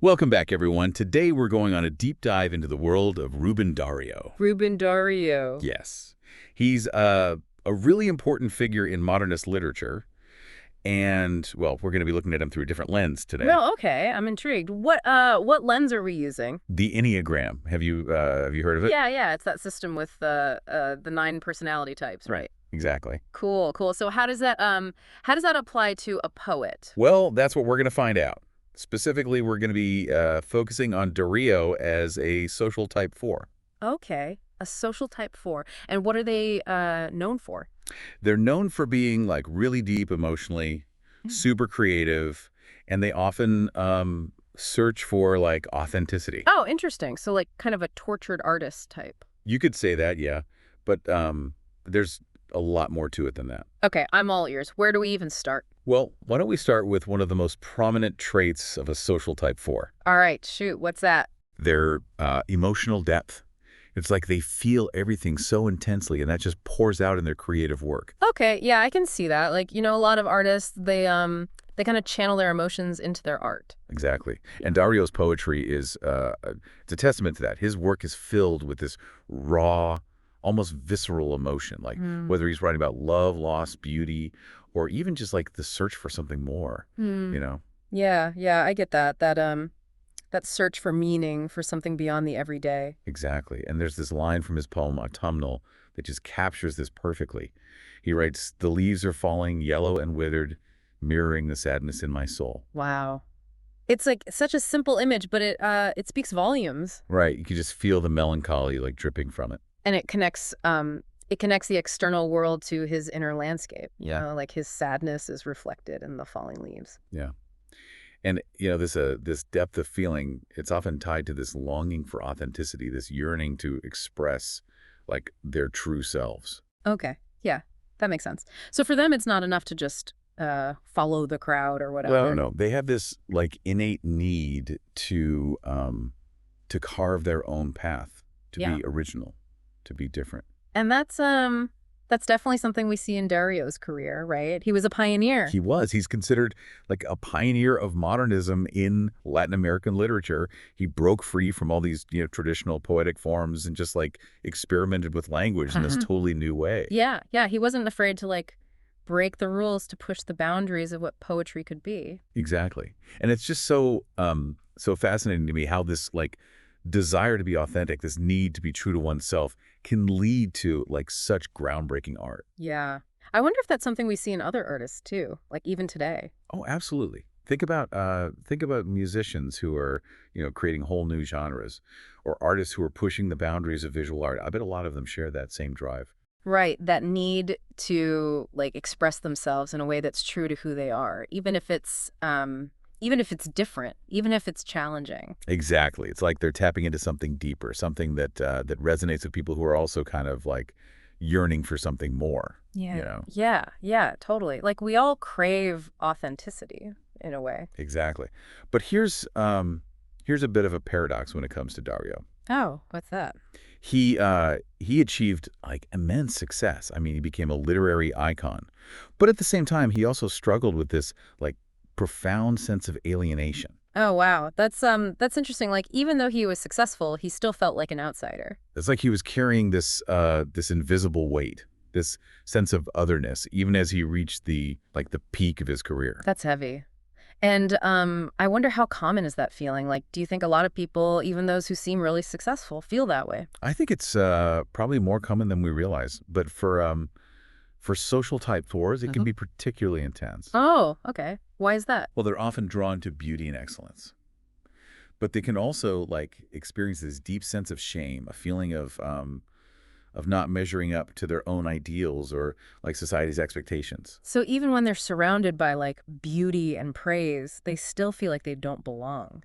Welcome back, everyone. Today we're going on a deep dive into the world of Rubén Darío. Rubén Darío. Yes. He's a really important figure in modernist literature, and, well, we're going to be looking at him through a different lens today. Well, okay, I'm intrigued. What lens are we using? The Enneagram. Have you heard of it? Yeah, it's that system with the 9 personality types, right? Exactly. Cool. So how does that apply to a poet? Well, that's what we're going to find out. Specifically, we're going to be focusing on Darío as a social type 4. Okay, a social type 4. And what are they known for? They're known for being like really deep emotionally, super creative, and they often search for like authenticity. Oh, interesting. So like kind of a tortured artist type. You could say that, yeah, but there's a lot more to it than that. Okay, I'm all ears. Where do we even start? Well, why don't we start with one of the most prominent traits of a social type 4? All right, shoot. What's that? Their emotional depth. It's like they feel everything so intensely, and that just pours out in their creative work. Okay, yeah, I can see that. Like, a lot of artists, they kind of channel their emotions into their art. Exactly. And Dario's poetry is it's a testament to that. His work is filled with this raw, almost visceral emotion, like whether he's writing about love, loss, beauty, or even just like the search for something more, you know? Yeah, I get that. That search for meaning, for something beyond the everyday. Exactly. And there's this line from his poem Autumnal that just captures this perfectly. He writes, "The leaves are falling yellow and withered, mirroring the sadness in my soul." Wow. It's like such a simple image, but it speaks volumes. Right. You can just feel the melancholy like dripping from it. And it connects the external world to his inner landscape. Yeah. Like his sadness is reflected in the falling leaves. Yeah. And, this depth of feeling, it's often tied to this longing for authenticity, this yearning to express, like, their true selves. Okay. Yeah, that makes sense. So for them, it's not enough to just follow the crowd or whatever. Well, no, they have this, like, innate need to carve their own path, to be original, to be different. And that's definitely something we see in Dario's career, right? He was a pioneer. He was. He's considered like a pioneer of modernism in Latin American literature. He broke free from all these, traditional poetic forms and just like experimented with language in this totally new way. Yeah, he wasn't afraid to like break the rules to push the boundaries of what poetry could be. Exactly. And it's just so fascinating to me how this like desire to be authentic, this need to be true to oneself can lead to like such groundbreaking art. Yeah. I wonder if that's something we see in other artists too, like even today. Oh, absolutely. Think about musicians who are, creating whole new genres, or artists who are pushing the boundaries of visual art. I bet a lot of them share that same drive. Right, that need to like express themselves in a way that's true to who they are, even if it's different, even if it's challenging. Exactly. It's like they're tapping into something deeper, something that resonates with people who are also kind of like yearning for something more. Yeah. Yeah, totally. Like we all crave authenticity in a way. Exactly. But here's a bit of a paradox when it comes to Dario. Oh, what's that? He achieved like immense success. I mean, he became a literary icon. But at the same time, he also struggled with this like profound sense of alienation. Oh, wow. That's interesting. Like even though he was successful, he still felt like an outsider. It's like he was carrying this invisible weight, this sense of otherness, even as he reached the peak of his career. That's heavy. And I wonder how common is that feeling? Like, do you think a lot of people, even those who seem really successful, feel that way? I think it's probably more common than we realize. But for social type 4s, it can be particularly intense. Oh, okay. Why is that? Well, they're often drawn to beauty and excellence. But they can also like experience this deep sense of shame, a feeling of not measuring up to their own ideals or like society's expectations. So even when they're surrounded by like beauty and praise, they still feel like they don't belong.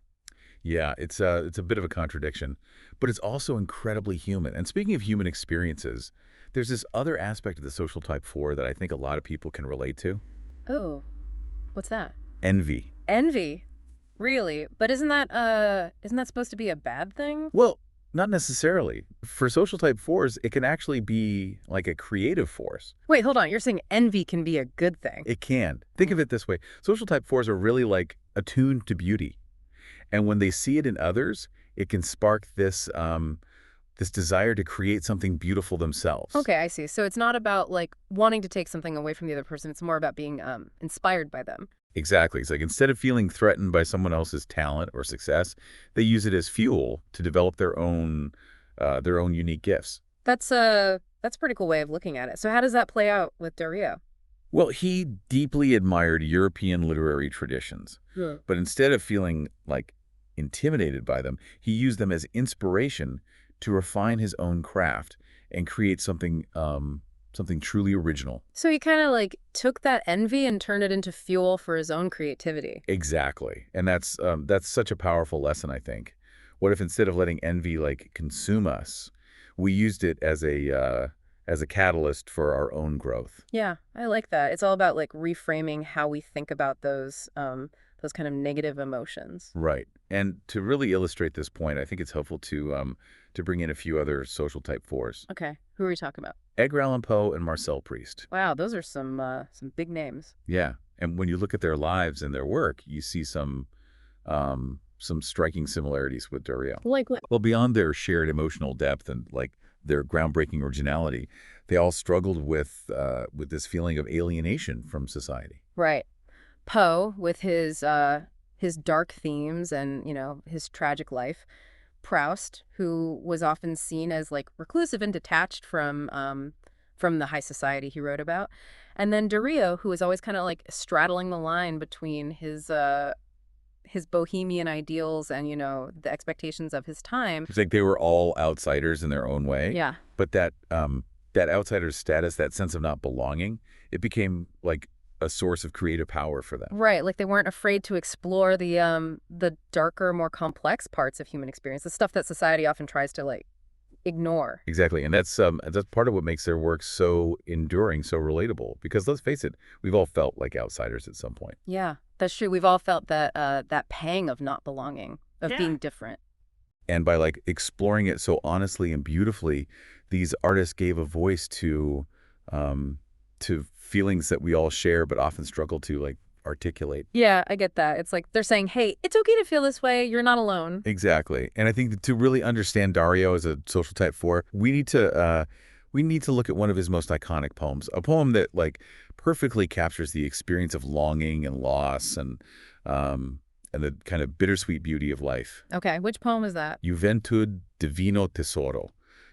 Yeah, it's a bit of a contradiction, but it's also incredibly human. And speaking of human experiences, there's this other aspect of the social type 4 that I think a lot of people can relate to. Oh, what's that? Envy. Envy. Really? But isn't that supposed to be a bad thing? Well, not necessarily. For social type 4s, it can actually be like a creative force. Wait, hold on. You're saying envy can be a good thing? It can. Think of it this way. Social type 4s are really like attuned to beauty. And when they see it in others, it can spark this desire to create something beautiful themselves. Okay, I see. So it's not about like wanting to take something away from the other person. It's more about being inspired by them. Exactly. It's like instead of feeling threatened by someone else's talent or success, they use it as fuel to develop their own unique gifts. That's a pretty cool way of looking at it. So how does that play out with Darío? Well, he deeply admired European literary traditions, Yeah. but instead of feeling like intimidated by them, he used them as inspiration to refine his own craft and create something truly original. So he kind of like took that envy and turned it into fuel for his own creativity. Exactly, and that's such a powerful lesson, I think. What if instead of letting envy like consume us, we used it as a catalyst for our own growth? Yeah, I like that. It's all about like reframing how we think about those kind of negative emotions. Right. And to really illustrate this point, I think it's helpful to bring in a few other social type fours. Okay, who are we talking about? Edgar Allan Poe and Marcel Proust. Wow, those are some big names. Yeah. And when you look at their lives and their work, you see some striking similarities with Dario. Like what? Well, beyond their shared emotional depth and like their groundbreaking originality, they all struggled with this feeling of alienation from society. Right. Poe with his dark themes and, his tragic life. Proust, who was often seen as like reclusive and detached from the high society he wrote about. And then Darío, who was always kind of like straddling the line between his bohemian ideals and, the expectations of his time. It's like they were all outsiders in their own way. Yeah. But that outsider's status, that sense of not belonging, it became like a source of creative power for them. Right, like they weren't afraid to explore the darker, more complex parts of human experience, the stuff that society often tries to like ignore. Exactly, and that's part of what makes their work so enduring, so relatable. Because let's face it, we've all felt like outsiders at some point. Yeah, that's true. We've all felt that pang of not belonging, of being different. And by like exploring it so honestly and beautifully, these artists gave a voice to feelings that we all share but often struggle to like articulate. Yeah, I get that. It's like they're saying, "Hey, it's okay to feel this way. You're not alone." Exactly. And I think that to really understand Dario as a social type 4, we need to look at one of his most iconic poems, a poem that like perfectly captures the experience of longing and loss and the kind of bittersweet beauty of life. Okay, which poem is that? Juventud divino tesoro.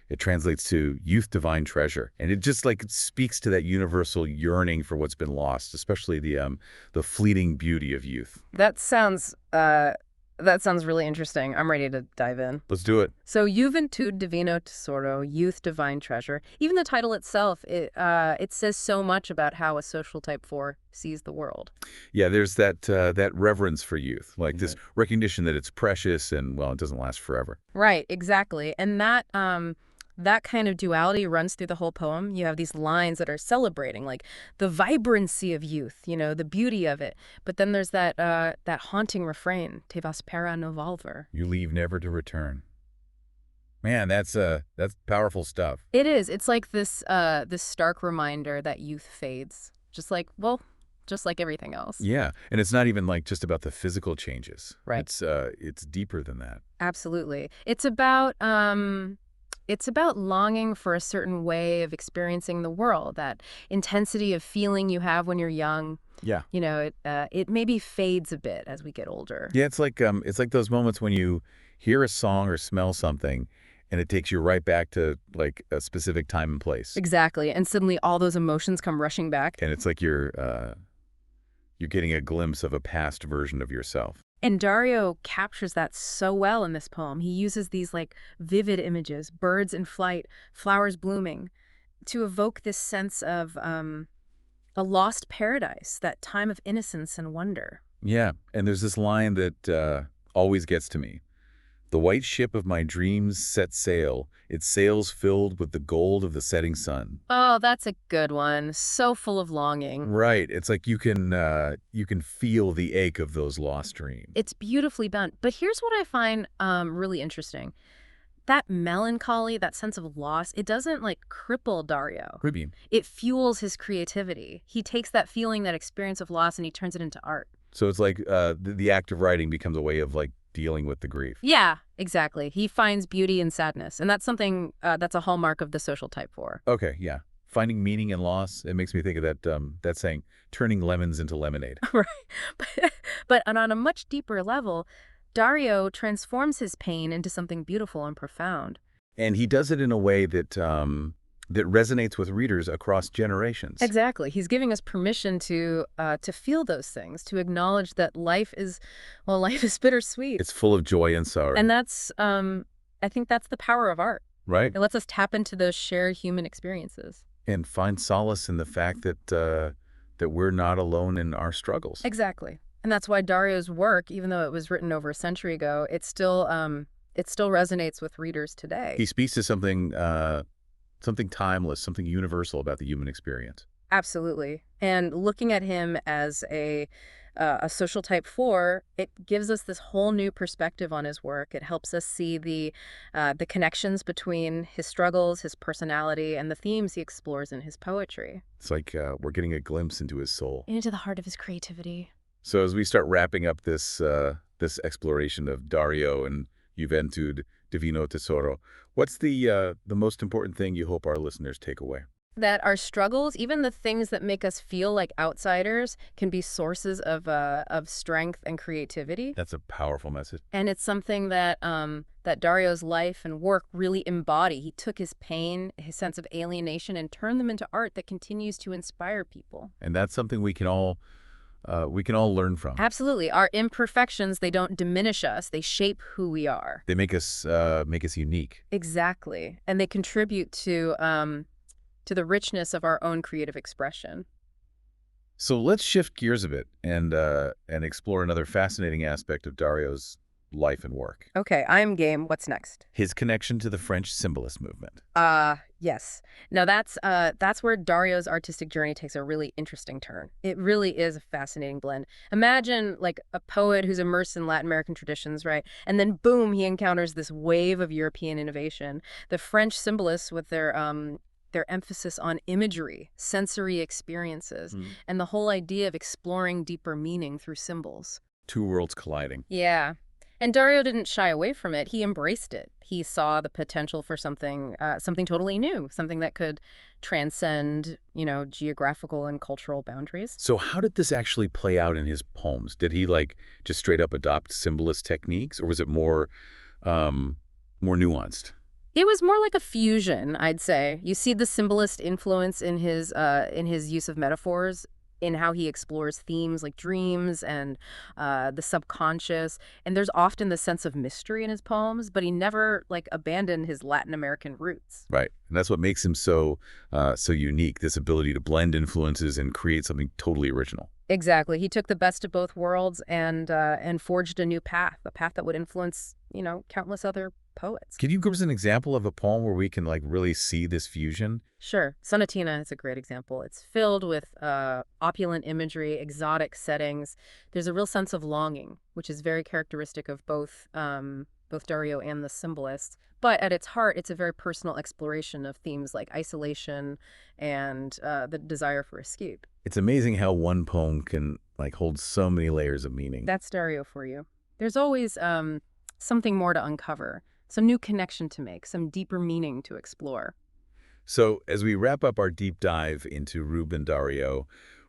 It translates to youth divine treasure. And it just like speaks to that universal yearning for what's been lost, especially the fleeting beauty of youth. That sounds really interesting. I'm ready to dive in. Let's do it. So, Juventud Divino Tesoro, Youth Divine Treasure. Even the title itself, it says so much about how a social type 4 sees the world. Yeah, there's that reverence for youth, like this recognition that it's precious and, well, it doesn't last forever. Right, exactly. And that kind of duality runs through the whole poem. You have these lines that are celebrating like the vibrancy of youth, the beauty of it. But then there's that haunting refrain, Te vas para no volver. You leave never to return. Man, that's powerful stuff. It is. It's like this stark reminder that youth fades, just like everything else. Yeah, and it's not even like just about the physical changes. Right. It's deeper than that. Absolutely. It's about longing for a certain way of experiencing the world, that intensity of feeling you have when you're young. Yeah. It maybe fades a bit as we get older. Yeah, it's like those moments when you hear a song or smell something and it takes you right back to like a specific time and place. Exactly. And suddenly all those emotions come rushing back. And it's like you're getting a glimpse of a past version of yourself. And Dario captures that so well in this poem. He uses these like vivid images, birds in flight, flowers blooming, to evoke this sense of a lost paradise, that time of innocence and wonder. Yeah, and there's this line that always gets to me. The white ship of my dreams set sail, its sails filled with the gold of the setting sun. Oh, that's a good one. So full of longing. Right. It's like you can feel the ache of those lost dreams. It's beautifully done. But here's what I find really interesting. That melancholy, that sense of loss, it doesn't like cripple Dario. Ruby. It fuels his creativity. He takes that feeling, that experience of loss, and he turns it into art. So it's like the act of writing becomes a way of like dealing with the grief. Yeah, exactly. He finds beauty in sadness, and that's something that's a hallmark of the social type 4. Okay, yeah. Finding meaning in loss, it makes me think of that saying, turning lemons into lemonade. Right. But, but on a much deeper level, Dario transforms his pain into something beautiful and profound. And he does it in a way that resonates with readers across generations. Exactly. He's giving us permission to feel those things, to acknowledge that life is, well, life is bittersweet. It's full of joy and sorrow, And I think that's the power of art. right? It lets us tap into those shared human experiences. And find solace in the fact that we're not alone in our struggles. Exactly. And that's why Dario's work, even though it was written over a century ago, it still resonates with readers today. He speaks to something timeless, something universal about the human experience. Absolutely. And looking at him as a social type 4, it gives us this whole new perspective on his work. It helps us see the connections between his struggles, his personality, and the themes he explores in his poetry. It's like we're getting a glimpse into his soul. Into the heart of his creativity. So as we start wrapping up this exploration of Dario and Juventud Divino Tesoro, what's the most important thing you hope our listeners take away? That our struggles, even the things that make us feel like outsiders, can be sources of strength and creativity. That's a powerful message. And it's something that that Dario's life and work really embody. He took his pain, his sense of alienation, and turned them into art that continues to inspire people. And that's something we can all learn from. Absolutely. Our imperfections, they don't diminish us. They shape who we are. They make us unique. Exactly. And they contribute to the richness of our own creative expression. So let's shift gears a bit and explore another fascinating aspect of Dario's life and work. Okay, I'm game. What's next? His connection to the French symbolist movement. Yes. Now that's where Dario's artistic journey takes a really interesting turn. It really is a fascinating blend. Imagine like a poet who's immersed in Latin American traditions, right? And then boom, he encounters this wave of European innovation. The French symbolists with their emphasis on imagery, sensory experiences, and the whole idea of exploring deeper meaning through symbols. Two worlds colliding. Yeah. And Dario didn't shy away from it. He embraced it. He saw the potential for something totally new, something that could transcend, geographical and cultural boundaries. So how did this actually play out in his poems? Did he just straight up adopt symbolist techniques, or was it more nuanced? It was more like a fusion, I'd say. You see the symbolist influence in his use of metaphors, in how he explores themes like dreams and the subconscious. And there's often the sense of mystery in his poems, but he never abandoned his Latin American roots. Right, and that's what makes him so unique. This ability to blend influences and create something totally original. Exactly. He took the best of both worlds and forged a new path, a path that would influence countless other poets. Can you give us an example of a poem where we can really see this fusion? Sure. Sonatina is a great example. It's filled with opulent imagery, exotic settings. There's a real sense of longing, which is very characteristic of both Dario and the symbolists. But at its heart, it's a very personal exploration of themes like isolation and the desire for escape. It's amazing how one poem can hold so many layers of meaning. That's Dario for you. There's always something more to uncover, some new connection to make, some deeper meaning to explore. So as we wrap up our deep dive into Rubén Darío,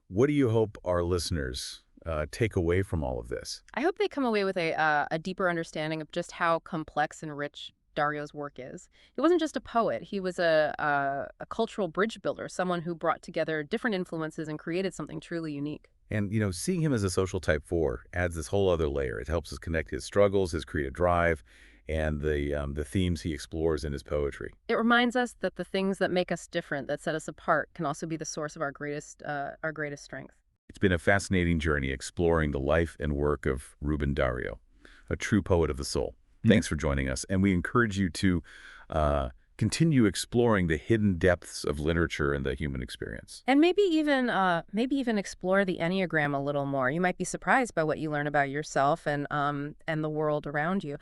what do you hope our listeners take away from all of this? I hope they come away with a deeper understanding of just how complex and rich Dario's work is. He wasn't just a poet. He was a cultural bridge builder, someone who brought together different influences and created something truly unique. And, seeing him as a social type 4 adds this whole other layer. It helps us connect his struggles, his creative drive, and the themes he explores in his poetry. It reminds us that the things that make us different, that set us apart, can also be the source of our greatest strength. It's been a fascinating journey exploring the life and work of Rubén Darío, a true poet of the soul. Thanks for joining us, and we encourage you to continue exploring the hidden depths of literature and the human experience. And maybe even explore the Enneagram a little more. You might be surprised by what you learn about yourself and the world around you.